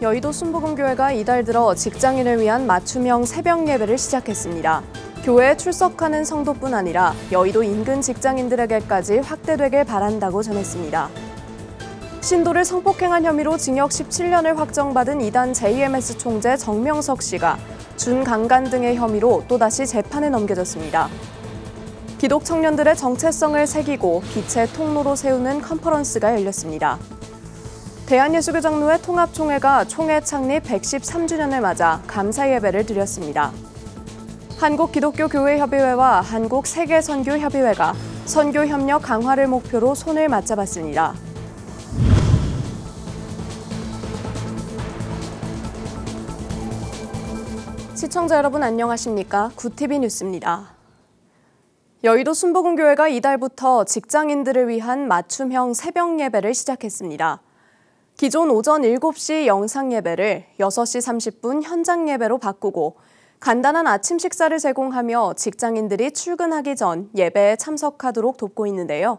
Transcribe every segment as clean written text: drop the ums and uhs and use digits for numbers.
여의도 순복음교회가 이달 들어 직장인을 위한 맞춤형 새벽 예배를 시작했습니다. 교회에 출석하는 성도뿐 아니라 여의도 인근 직장인들에게까지 확대되길 바란다고 전했습니다. 신도를 성폭행한 혐의로 징역 17년을 확정받은 이단 JMS 총재 정명석 씨가 준강간 등의 혐의로 또다시 재판에 넘겨졌습니다. 기독 청년들의 정체성을 새기고 빛의 통로로 세우는 컨퍼런스가 열렸습니다. 대한예수교 장로회 통합총회가 총회 창립 113주년을 맞아 감사 예배를 드렸습니다. 한국기독교교회협의회와 한국세계선교협의회가 선교 협력 강화를 목표로 손을 맞잡았습니다. 시청자 여러분 안녕하십니까? 구TV 뉴스입니다. 여의도 순복음교회가 이달부터 직장인들을 위한 맞춤형 새벽 예배를 시작했습니다. 기존 오전 7시 영상 예배를 6시 30분 현장 예배로 바꾸고 간단한 아침 식사를 제공하며 직장인들이 출근하기 전 예배에 참석하도록 돕고 있는데요.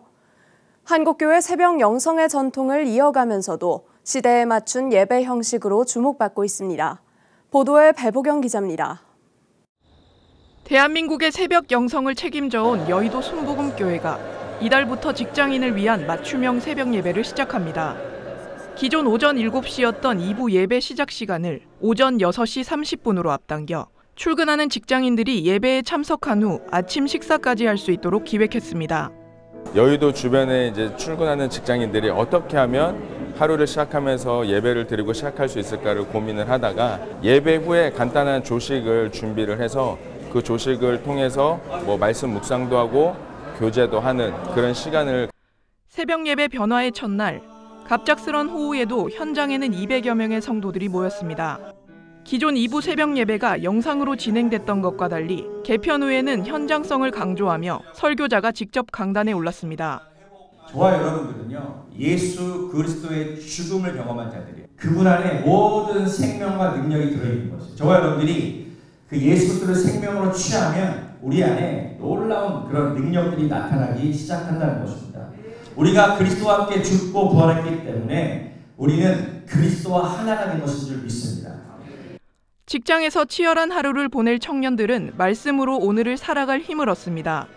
한국교회 새벽 영성의 전통을 이어가면서도 시대에 맞춘 예배 형식으로 주목받고 있습니다. 보도에 배보경 기자입니다. 대한민국의 새벽 영성을 책임져온 여의도 순복음교회가 이달부터 직장인을 위한 맞춤형 새벽 예배를 시작합니다. 기존 오전 7시였던 2부 예배 시작 시간을 오전 6시 30분으로 앞당겨 출근하는 직장인들이 예배에 참석한 후 아침 식사까지 할 수 있도록 기획했습니다. 여의도 주변에 이제 출근하는 직장인들이 어떻게 하면 하루를 시작하면서 예배를 드리고 시작할 수 있을까를 고민을 하다가 예배 후에 간단한 조식을 준비를 해서 그 조식을 통해서 말씀 묵상도 하고 교제도 하는 그런 시간을. 새벽 예배 변화의 첫날, 갑작스런 호우에도 현장에는 200여 명의 성도들이 모였습니다. 기존 2부 새벽 예배가 영상으로 진행됐던 것과 달리 개편 후에는 현장성을 강조하며 설교자가 직접 강단에 올랐습니다. 저와 여러분들은요, 예수 그리스도의 죽음을 경험한 자들이에요. 그분 안에 모든 생명과 능력이 들어있는 것이죠. 저와 여러분들이 그 예수 그리스도를 생명으로 취하면 우리 안에 놀라운 그런 능력들이 나타나기 시작한다는 것입니다. 우리가 그리스도와 함께 죽고 부활했기 때문에 우리는 그리스도와 하나가 된 것인 줄 믿습니다. 직장에서 치열한 하루를 보낼 청년들은 말씀으로 오늘을 살아갈 힘을 얻습니다.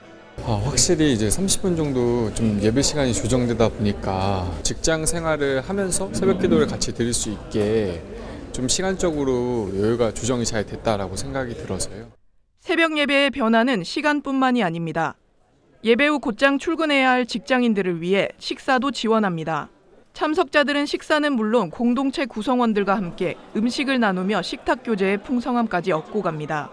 확실히 이제 30분 정도 좀 예배 시간이 조정되다 보니까 직장 생활을 하면서 새벽 기도를 같이 드릴 수 있게 좀 시간적으로 여유가 조정이 잘 됐다라고 생각이 들어서요. 새벽 예배의 변화는 시간뿐만이 아닙니다. 예배 후 곧장 출근해야 할 직장인들을 위해 식사도 지원합니다. 참석자들은 식사는 물론 공동체 구성원들과 함께 음식을 나누며 식탁 교제의 풍성함까지 얻고 갑니다.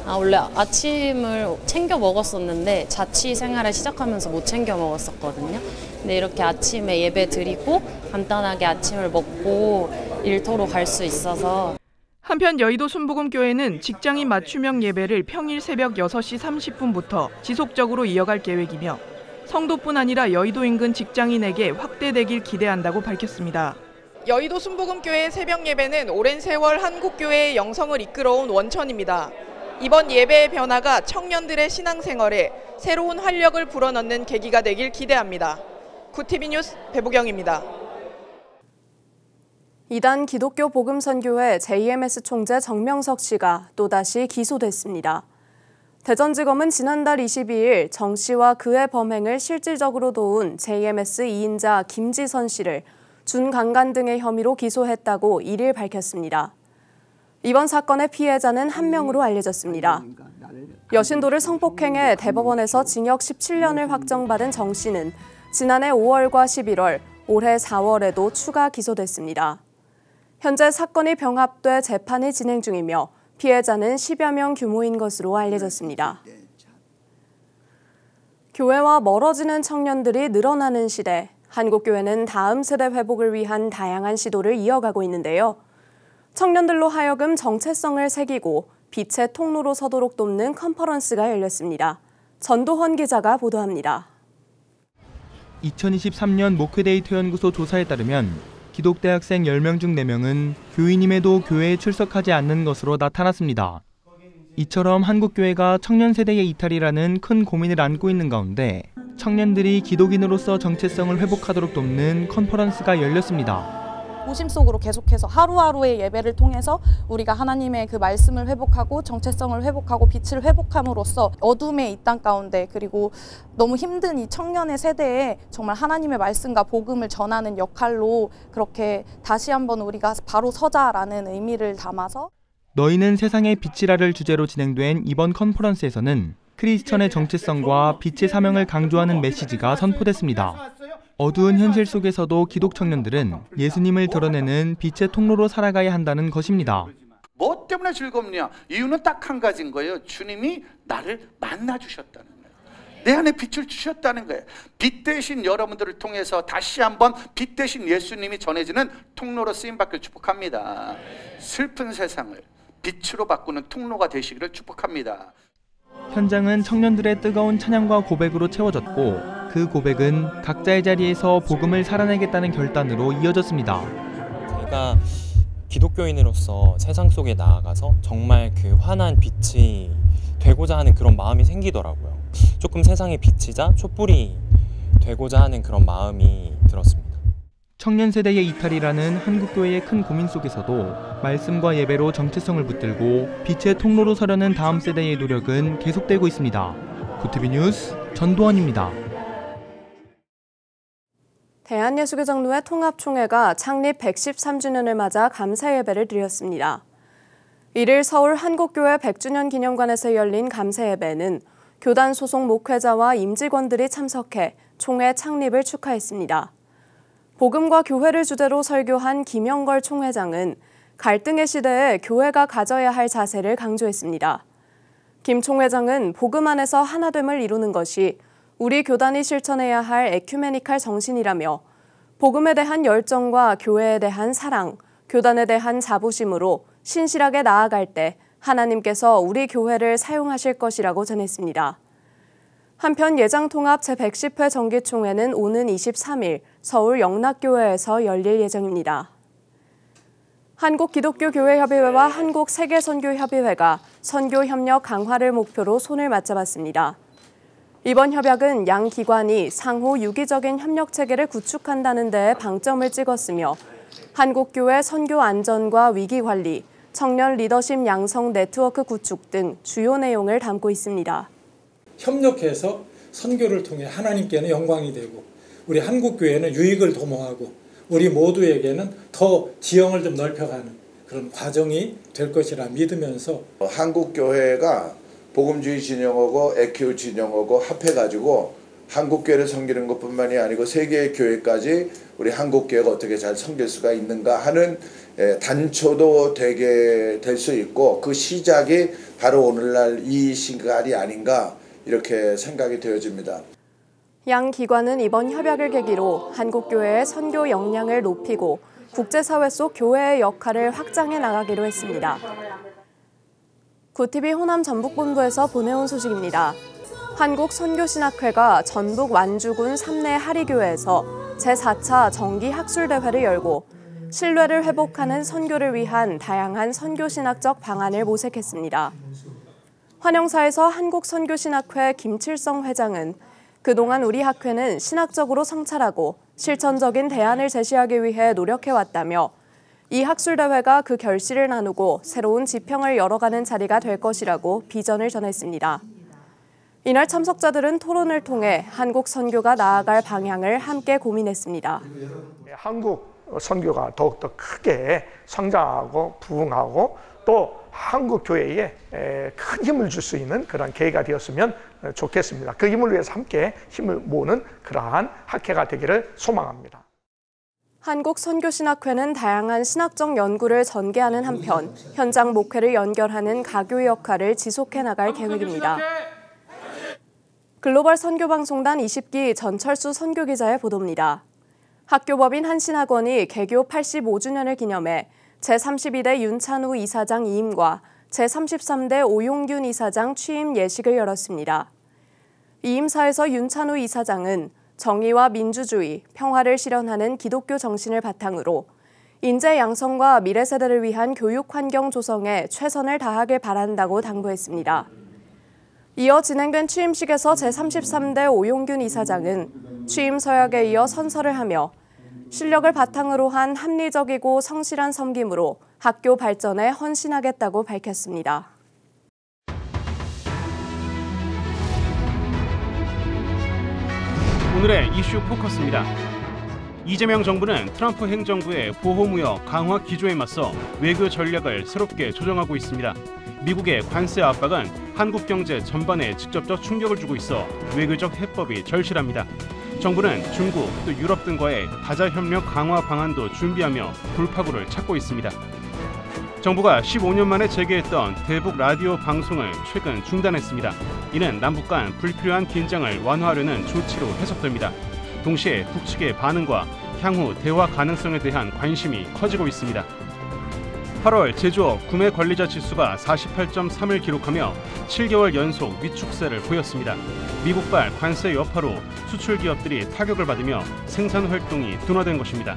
원래 아침을 챙겨 먹었었는데 자취 생활을 시작하면서 못 챙겨 먹었었거든요. 근데 이렇게 아침에 예배 드리고 간단하게 아침을 먹고 일터로 갈 수 있어서. 한편 여의도 순복음교회는 직장인 맞춤형 예배를 평일 새벽 6시 30분부터 지속적으로 이어갈 계획이며 성도뿐 아니라 여의도 인근 직장인에게 확대되길 기대한다고 밝혔습니다. 여의도 순복음교회 새벽 예배는 오랜 세월 한국교회의 영성을 이끌어온 원천입니다. 이번 예배의 변화가 청년들의 신앙생활에 새로운 활력을 불어넣는 계기가 되길 기대합니다. 구TV 뉴스 배보경입니다. 이단 기독교 복음선교회 JMS 총재 정명석 씨가 또다시 기소됐습니다. 대전지검은 지난달 22일 정 씨와 그의 범행을 실질적으로 도운 JMS 2인자 김지선 씨를 준강간 등의 혐의로 기소했다고 1일 밝혔습니다. 이번 사건의 피해자는 한 명으로 알려졌습니다. 여신도를 성폭행해 대법원에서 징역 17년을 확정받은 정 씨는 지난해 5월과 11월, 올해 4월에도 추가 기소됐습니다. 현재 사건이 병합돼 재판이 진행 중이며 피해자는 10여 명 규모인 것으로 알려졌습니다. 교회와 멀어지는 청년들이 늘어나는 시대, 한국교회는 다음 세대 회복을 위한 다양한 시도를 이어가고 있는데요. 청년들로 하여금 정체성을 새기고 빛의 통로로 서도록 돕는 컨퍼런스가 열렸습니다. 전도헌 기자가 보도합니다. 2023년 목회데이터 연구소 조사에 따르면 기독대학생 10명 중 4명은 교인임에도 교회에 출석하지 않는 것으로 나타났습니다. 이처럼 한국교회가 청년 세대의 이탈이라는 큰 고민을 안고 있는 가운데 청년들이 기독인으로서 정체성을 회복하도록 돕는 컨퍼런스가 열렸습니다. 도심 속으로 계속해서 하루하루의 예배를 통해서 우리가 하나님의 그 말씀을 회복하고 정체성을 회복하고 빛을 회복함으로써 어둠의 이 땅 가운데 그리고 너무 힘든 이 청년의 세대에 정말 하나님의 말씀과 복음을 전하는 역할로 그렇게 다시 한번 우리가 바로 서자라는 의미를 담아서 너희는 세상의 빛이라를 주제로 진행된 이번 컨퍼런스에서는 크리스천의 정체성과 빛의 사명을 강조하는 메시지가 선포됐습니다. 어두운 현실 속에서도 기독 청년들은 예수님을 드러내는 빛의 통로로 살아가야 한다는 것입니다. 뭐 때문에 즐겁냐? 이유는 딱 한 가지인 거예요. 주님이 나를 만나주셨다는 거예요. 내 안에 빛을 주셨다는 거예요. 빛 대신 여러분들을 통해서 다시 한번 빛 대신 예수님이 전해지는 통로로 쓰임받기를 축복합니다. 슬픈 세상을 빛으로 바꾸는 통로가 되시기를 축복합니다. 현장은 청년들의 뜨거운 찬양과 고백으로 채워졌고 그 고백은 각자의 자리에서 복음을 살아내겠다는 결단으로 이어졌습니다. 제가 기독교인으로서 세상 속에 나아가서 정말 그 환한 빛이 되고자 하는 그런 마음이 생기더라고요. 조금 세상에 비치자 촛불이 되고자 하는 그런 마음이 들었습니다. 청년 세대의 이탈이라는 한국교회의 큰 고민 속에서도 말씀과 예배로 정체성을 붙들고 빛의 통로로 서려는 다음 세대의 노력은 계속되고 있습니다. 구티비 뉴스 전도환입니다. 대한예수교 장로회 통합총회가 창립 113주년을 맞아 감사 예배를 드렸습니다. 1일 서울 한국교회 100주년 기념관에서 열린 감사 예배는 교단 소속 목회자와 임직원들이 참석해 총회 창립을 축하했습니다. 복음과 교회를 주제로 설교한 김영걸 총회장은 갈등의 시대에 교회가 가져야 할 자세를 강조했습니다. 김 총회장은 복음 안에서 하나됨을 이루는 것이 우리 교단이 실천해야 할 에큐메니칼 정신이라며 복음에 대한 열정과 교회에 대한 사랑, 교단에 대한 자부심으로 신실하게 나아갈 때 하나님께서 우리 교회를 사용하실 것이라고 전했습니다. 한편 예장통합 제110회 정기총회는 오는 23일 서울 영락교회에서 열릴 예정입니다. 한국기독교교회협의회와 한국세계선교협의회가 선교협력 강화를 목표로 손을 맞잡았습니다. 이번 협약은 양 기관이 상호 유기적인 협력체계를 구축한다는 데 방점을 찍었으며 한국교회 선교 안전과 위기관리, 청년 리더십 양성 네트워크 구축 등 주요 내용을 담고 있습니다. 협력해서 선교를 통해 하나님께는 영광이 되고 우리 한국교회는 유익을 도모하고 우리 모두에게는 더 지형을 좀 넓혀가는 그런 과정이 될 것이라 믿으면서 한국교회가 복음주의 진영하고 에큐 진영하고 합해가지고 한국교회를 섬기는 것뿐만이 아니고 세계의 교회까지 우리 한국교회가 어떻게 잘 섬길 수가 있는가 하는 단초도 되게 될 수 있고 그 시작이 바로 오늘날 이 시간이 아닌가 이렇게 생각이 되어집니다. 양 기관은 이번 협약을 계기로 한국교회의 선교 역량을 높이고 국제사회 속 교회의 역할을 확장해 나가기로 했습니다. 구티비 호남 전북본부에서 보내온 소식입니다. 한국선교신학회가 전북 완주군 삼내 하리교회에서 제4차 정기학술대회를 열고 신뢰를 회복하는 선교를 위한 다양한 선교신학적 방안을 모색했습니다. 환영사에서 한국선교신학회 김칠성 회장은 그동안 우리 학회는 신학적으로 성찰하고 실천적인 대안을 제시하기 위해 노력해왔다며 이 학술대회가 그 결실을 나누고 새로운 지평을 열어가는 자리가 될 것이라고 비전을 전했습니다. 이날 참석자들은 토론을 통해 한국 선교가 나아갈 방향을 함께 고민했습니다. 한국 선교가 더욱더 크게 성장하고 부흥하고 또 한국 교회에 큰 힘을 줄 수 있는 그런 계기가 되었으면 좋겠습니다. 그 힘을 위해서 함께 힘을 모으는 그러한 학회가 되기를 소망합니다. 한국선교신학회는 다양한 신학적 연구를 전개하는 한편 현장 목회를 연결하는 가교 역할을 지속해 나갈 계획입니다. 글로벌 선교방송단 20기 전철수 선교기자의 보도입니다. 학교법인 한신학원이 개교 85주년을 기념해 제32대 윤찬우 이사장 이임과 제33대 오용균 이사장 취임 예식을 열었습니다. 이임사에서 윤찬우 이사장은 정의와 민주주의, 평화를 실현하는 기독교 정신을 바탕으로 인재 양성과 미래 세대를 위한 교육 환경 조성에 최선을 다하길 바란다고 당부했습니다. 이어 진행된 취임식에서 제33대 오용균 이사장은 취임 서약에 이어 선서를 하며 실력을 바탕으로 한 합리적이고 성실한 섬김으로 학교 발전에 헌신하겠다고 밝혔습니다. 오늘의 이슈 포커스입니다. 이재명 정부는 트럼프 행정부의 보호무역 강화 기조에 맞서 외교 전략을 새롭게 조정하고 있습니다. 미국의 관세 압박은 한국 경제 전반에 직접적 충격을 주고 있어 외교적 해법이 절실합니다. 정부는 중국 또 유럽 등과의 다자 협력 강화 방안도 준비하며 돌파구를 찾고 있습니다. 정부가 15년 만에 재개했던 대북 라디오 방송을 최근 중단했습니다. 이는 남북 간 불필요한 긴장을 완화하려는 조치로 해석됩니다. 동시에 북측의 반응과 향후 대화 가능성에 대한 관심이 커지고 있습니다. 8월 제조업 구매 관리자 지수가 48.3을 기록하며 7개월 연속 위축세를 보였습니다. 미국발 관세 여파로 수출 기업들이 타격을 받으며 생산 활동이 둔화된 것입니다.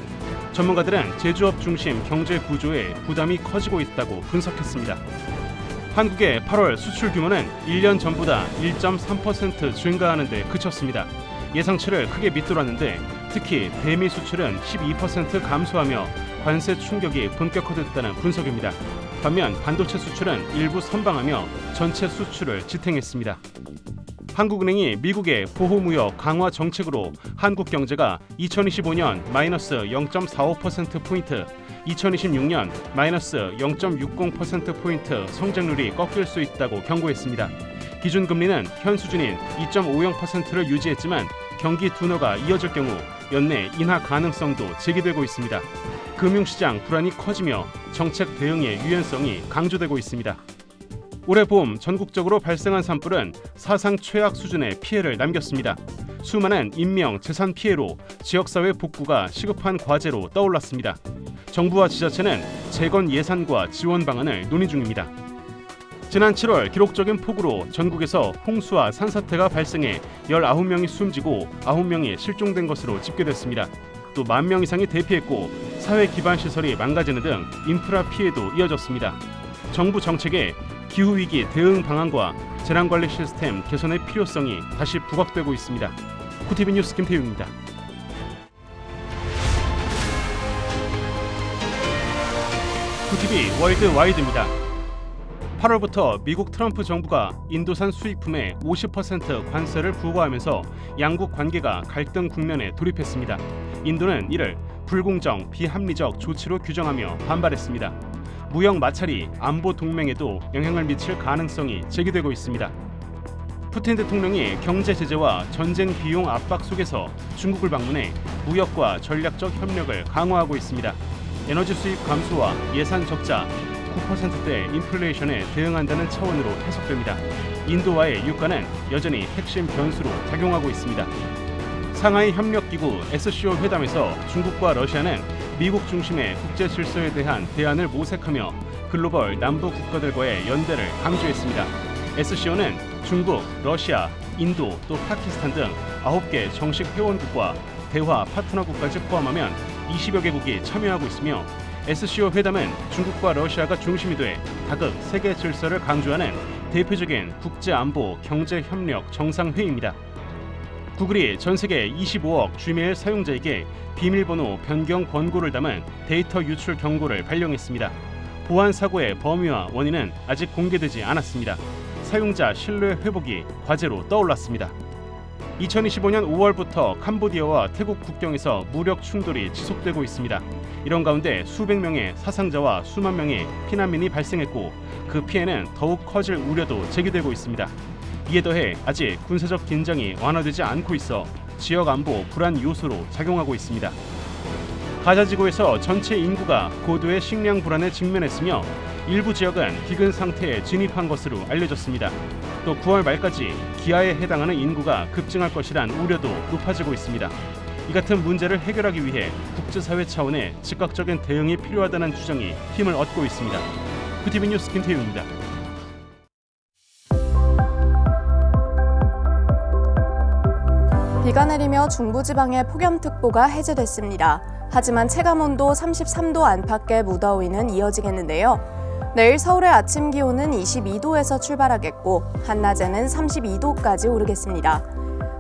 전문가들은 제조업 중심 경제 구조에 부담이 커지고 있다고 분석했습니다. 한국의 8월 수출 규모는 1년 전보다 1.3% 증가하는 데 그쳤습니다. 예상치를 크게 밑돌았는데 특히 대미 수출은 12% 감소하며 관세 충격이 본격화됐다는 분석입니다. 반면 반도체 수출은 일부 선방하며 전체 수출을 지탱했습니다. 한국은행이 미국의 보호무역 강화 정책으로 한국 경제가 2025년 마이너스 0.45%포인트, 2026년 마이너스 0.60%포인트 성장률이 꺾일 수 있다고 경고했습니다. 기준금리는 현 수준인 2.50%를 유지했지만 경기 둔화가 이어질 경우 연내 인하 가능성도 제기되고 있습니다. 금융시장 불안이 커지며 정책 대응의 유연성이 강조되고 있습니다. 올해 봄 전국적으로 발생한 산불은 사상 최악 수준의 피해를 남겼습니다. 수많은 인명, 재산 피해로 지역사회 복구가 시급한 과제로 떠올랐습니다. 정부와 지자체는 재건 예산과 지원 방안을 논의 중입니다. 지난 7월 기록적인 폭우로 전국에서 홍수와 산사태가 발생해 19명이 숨지고 9명이 실종된 것으로 집계됐습니다. 또 10,000명 이상이 대피했고 사회 기반 시설이 망가지는 등 인프라 피해도 이어졌습니다. 정부 정책에 기후위기 대응 방안과 재난관리 시스템 개선의 필요성이 다시 부각되고 있습니다. 쿠티비 뉴스 김태윤입니다. 쿠티비 월드와이드입니다. 8월부터 미국 트럼프 정부가 인도산 수입품에 50% 관세를 부과하면서 양국 관계가 갈등 국면에 돌입했습니다. 인도는 이를 불공정, 비합리적 조치로 규정하며 반발했습니다. 무역 마찰이 안보 동맹에도 영향을 미칠 가능성이 제기되고 있습니다. 푸틴 대통령이 경제 제재와 전쟁 비용 압박 속에서 중국을 방문해 무역과 전략적 협력을 강화하고 있습니다. 에너지 수입 감소와 예산 적자, 9%대 인플레이션에 대응한다는 차원으로 해석됩니다. 인도와의 유가는 여전히 핵심 변수로 작용하고 있습니다. 상하이 협력기구 SCO 회담에서 중국과 러시아는 미국 중심의 국제 질서에 대한 대안을 모색하며 글로벌 남북 국가들과의 연대를 강조했습니다. SCO는 중국, 러시아, 인도 또 파키스탄 등 9개 정식 회원국과 대화 파트너국까지 포함하면 20여 개국이 참여하고 있으며 SCO 회담은 중국과 러시아가 중심이 돼 다급 세계 질서를 강조하는 대표적인 국제안보 경제협력 정상회의입니다. 구글이 전 세계 25억 Gmail 사용자에게 비밀번호 변경 권고를 담은 데이터 유출 경고를 발령했습니다. 보안 사고의 범위와 원인은 아직 공개되지 않았습니다. 사용자 신뢰 회복이 과제로 떠올랐습니다. 2025년 5월부터 캄보디아와 태국 국경에서 무력 충돌이 지속되고 있습니다. 이런 가운데 수백 명의 사상자와 수만 명의 피난민이 발생했고 그 피해는 더욱 커질 우려도 제기되고 있습니다. 이에 더해 아직 군사적 긴장이 완화되지 않고 있어 지역 안보 불안 요소로 작용하고 있습니다. 가자지구에서 전체 인구가 고도의 식량 불안에 직면했으며 일부 지역은 기근 상태에 진입한 것으로 알려졌습니다. 또 9월 말까지 기아에 해당하는 인구가 급증할 것이란 우려도 높아지고 있습니다. 이 같은 문제를 해결하기 위해 국제사회 차원의 즉각적인 대응이 필요하다는 주장이 힘을 얻고 있습니다. 쿠티비 뉴스 김태윤입니다. 비가 내리며 중부지방의 폭염특보가 해제됐습니다. 하지만 체감온도 33도 안팎의 무더위는 이어지겠는데요. 내일 서울의 아침 기온은 22도에서 출발하겠고 한낮에는 32도까지 오르겠습니다.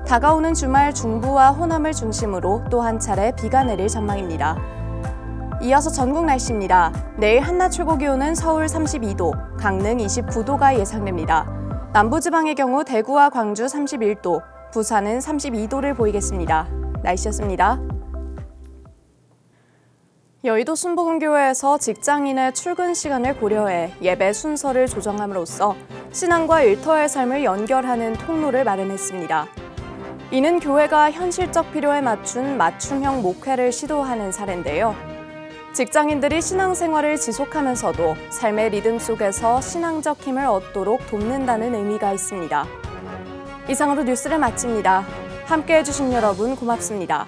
다가오는 주말 중부와 호남을 중심으로 또 한 차례 비가 내릴 전망입니다. 이어서 전국 날씨입니다. 내일 한낮 최고 기온은 서울 32도, 강릉 29도가 예상됩니다. 남부지방의 경우 대구와 광주 31도, 부산은 32도를 보이겠습니다. 날씨였습니다. 여의도 순복음교회에서 직장인의 출근 시간을 고려해 예배 순서를 조정함으로써 신앙과 일터의 삶을 연결하는 통로를 마련했습니다. 이는 교회가 현실적 필요에 맞춘 맞춤형 목회를 시도하는 사례인데요. 직장인들이 신앙생활을 지속하면서도 삶의 리듬 속에서 신앙적 힘을 얻도록 돕는다는 의미가 있습니다. 이상으로 뉴스를 마칩니다. 함께해 주신 여러분 고맙습니다.